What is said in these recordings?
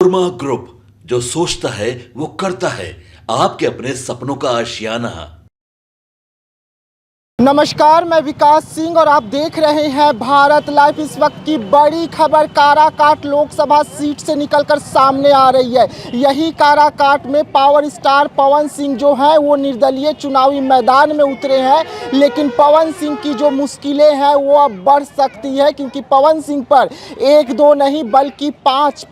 Manorama group, जो सोचता है वो करता है। आपके अपने सपनों का आशियाना। नमस्कार, मैं विकास सिंह और आप देख रहे हैं भारत लाइव। इस वक्त की बड़ी खबर काराकाट लोकसभा सीट से निकलकर सामने आ रही है। यही काराकाट में पावर स्टार पवन सिंह जो है वो निर्दलीय चुनावी मैदान में उतरे हैं, लेकिन पवन सिंह की जो मुश्किलें हैं वो अब बढ़ सकती है, क्योंकि पवन सिंह पर एक दो नहीं बल्कि पाँच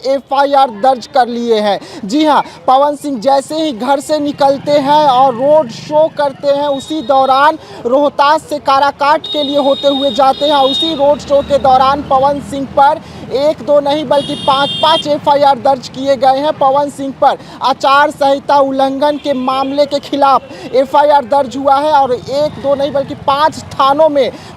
FIR दर्ज कर लिए हैं। जी हाँ, पवन सिंह जैसे ही घर से निकलते हैं और रोड शो करते हैं, उसी दौरान रोहतास से काराकाट के लिए होते हुए जाते हैं। उसी रोड शो के दौरान पवन सिंह पर एक दो नहीं बल्कि पाँच FIR दर्ज किए गए हैं। पवन सिंह पर आचार संहिता उल्लंघन के मामले के खिलाफ FIR दर्ज हुआ है और एक दो नहीं बल्कि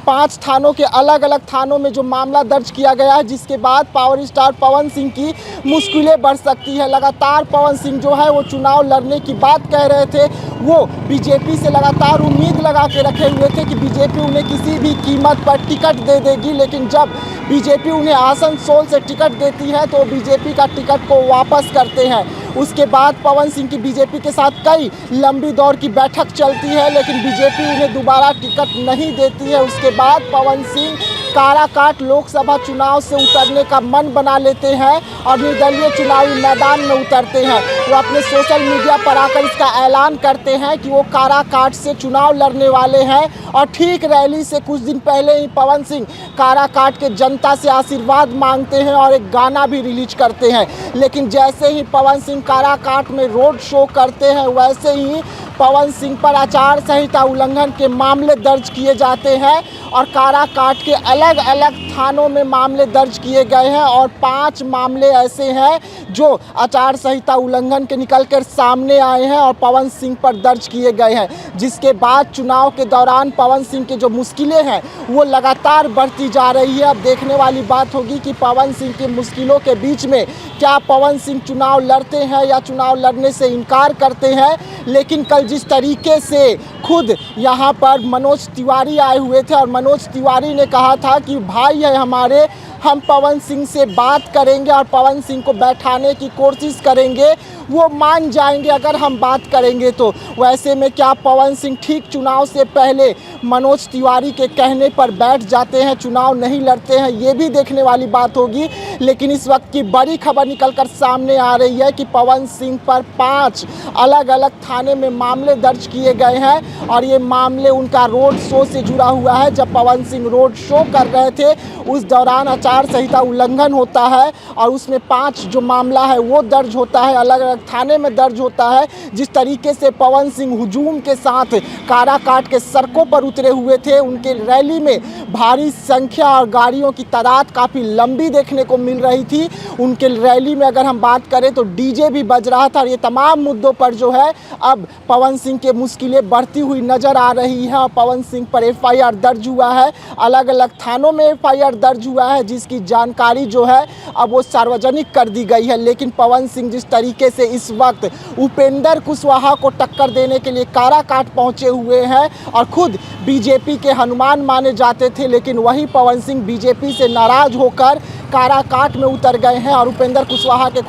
पाँच थानों के अलग अलग थानों में जो मामला दर्ज किया गया है, जिसके बाद पावर स्टार पवन सिंह की मुश्किलें बढ़ सकती है। लगातार पवन सिंह जो है वो चुनाव लड़ने की बात कह रहे थे। वो बीजेपी से लगातार उम्मीद लगा के रखे हुए थे कि बीजेपी उन्हें किसी भी कीमत पर टिकट दे देगी, लेकिन जब बीजेपी उन्हें आसनसोल से टिकट देती है तो बीजेपी का टिकट को वापस करते हैं। उसके बाद पवन सिंह की बीजेपी के साथ कई लंबी दौर की बैठक चलती है, लेकिन बीजेपी उन्हें दोबारा टिकट नहीं देती है। उसके बाद पवन सिंह काराकाट लोकसभा चुनाव से उतरने का मन बना लेते हैं और निर्दलीय चुनावी मैदान में उतरते हैं। वो अपने सोशल मीडिया पर आकर इसका ऐलान करते हैं कि वो काराकाट से चुनाव लड़ने वाले हैं। और ठीक रैली से कुछ दिन पहले ही पवन सिंह काराकाट के जनता से आशीर्वाद मांगते हैं और एक गाना भी रिलीज करते हैं। लेकिन जैसे ही पवन सिंह काराकाट में रोड शो करते हैं, वैसे ही पवन सिंह पर आचार संहिता उल्लंघन के मामले दर्ज किए जाते हैं और काराकाट के अलग अलग थानों में मामले दर्ज किए गए हैं। और 5 मामले ऐसे हैं जो आचार संहिता उल्लंघन के निकल कर सामने आए हैं और पवन सिंह पर दर्ज किए गए हैं, जिसके बाद चुनाव के दौरान पवन सिंह की जो मुश्किलें हैं वो लगातार बढ़ती जा रही है। अब देखने वाली बात होगी कि पवन सिंह की मुश्किलों के बीच में क्या पवन सिंह चुनाव लड़ते हैं या चुनाव लड़ने से इनकार करते हैं। लेकिन कल जिस तरीके से खुद यहाँ पर मनोज तिवारी आए हुए थे और मनोज तिवारी ने कहा था कि भाई है हमारे, हम पवन सिंह से बात करेंगे और पवन सिंह को बैठाने की कोशिश करेंगे, वो मान जाएंगे अगर हम बात करेंगे तो। वैसे में क्या पवन सिंह ठीक चुनाव से पहले मनोज तिवारी के कहने पर बैठ जाते हैं, चुनाव नहीं लड़ते हैं, ये भी देखने वाली बात होगी। लेकिन इस वक्त की बड़ी खबर निकलकर सामने आ रही है कि पवन सिंह पर 5 अलग अलग थाने में मामले दर्ज किए गए हैं और ये मामले उनका रोड शो से जुड़ा हुआ है। जब पवन सिंह रोड शो कर रहे थे उस दौरान आचार संहिता उल्लंघन होता है और उसमें 5 जो मामला है वो दर्ज होता है, अलग अलग थाने में दर्ज होता है। जिस तरीके से पवन सिंह हुजूम के साथ काराकाट के सड़कों पर उतरे हुए थे, उनके रैली में भारी संख्या और गाड़ियों की तादाद काफ़ी लंबी देखने को मिल रही थी। उनके रैली में अगर हम बात करें तो डीजे भी बज रहा था। और ये तमाम मुद्दों पर जो है अब पवन सिंह के मुश्किलें बढ़ती हुई नज़र आ रही हैं और पवन सिंह पर FIR दर्ज हुआ है, अलग अलग थानों में FIR दर्ज हुआ है, जिसकी जानकारी जो है अब वो सार्वजनिक कर दी गई है। लेकिन पवन सिंह जिस तरीके से इस वक्त उपेंद्र कुशवाहा को टक्कर देने के लिए काराकाट पहुंचे हुए हैं और खुद बीजेपी के हनुमान माने जाते थे, लेकिन वही पवन सिंह बीजेपी से नाराज होकर काराकाट में उतर गए हैं और उपेंद्र कुशवाहा के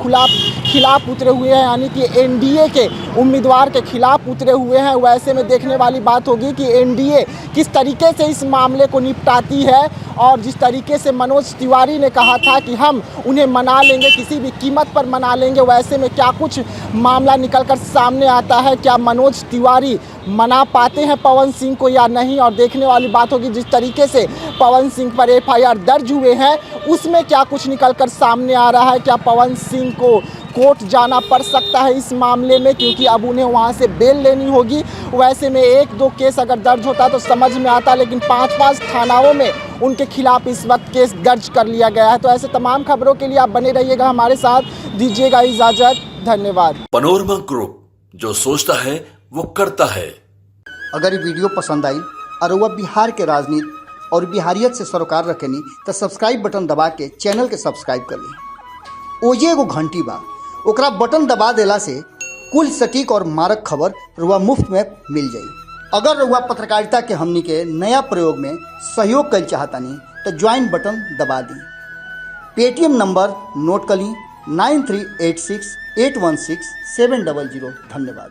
खिलाफ उतरे हुए हैं, यानी कि NDA के उम्मीदवार के खिलाफ उतरे हुए हैं। वैसे में देखने वाली बात होगी कि NDA किस तरीके से इस मामले को निपटाती है। और जिस तरीके से मनोज तिवारी ने कहा था कि हम उन्हें मना लेंगे, किसी भी कीमत पर मना लेंगे, वैसे में क्या कुछ मामला निकलकर सामने आता है, क्या मनोज तिवारी मना पाते हैं पवन सिंह को या नहीं। और देखने वाली बात होगी जिस तरीके से पवन सिंह पर FIR दर्ज हुए हैं उसमें क्या कुछ निकलकर सामने आ रहा है। क्या पवन सिंह को कोर्ट जाना पड़ सकता है इस मामले में, क्योंकि अब उन्हें वहां से बेल लेनी होगी। वैसे में 1-2 केस अगर दर्ज होता तो समझ में आता, लेकिन 5 थानाओं में उनके खिलाफ इस वक्त केस दर्ज कर लिया गया है। तो ऐसे तमाम खबरों के लिए आप बने रहिएगा हमारे साथ, दीजिएगा इजाजत, धन्यवाद। मनोरमा ग्रुप, जो सोचता है वो करता है। अगर ये वीडियो पसंद आई और वह बिहार के राजनीति और बिहारियत से सरोकार रखेनी तो सब्सक्राइब बटन दबा के चैनल के सब्सक्राइब कर ली। ओजे एगो घंटी बा, ओकरा बटन दबा देला से कुल सटीक और मारक खबर रुआ मुफ्त में मिल जाई। अगर रुआ पत्रकारिता के हमनी के नया प्रयोग में सहयोग कर चाहतानी तो ज्वाइन बटन दबा दी। पेटीएम नंबर नोट कर ली 9386816700। धन्यवाद।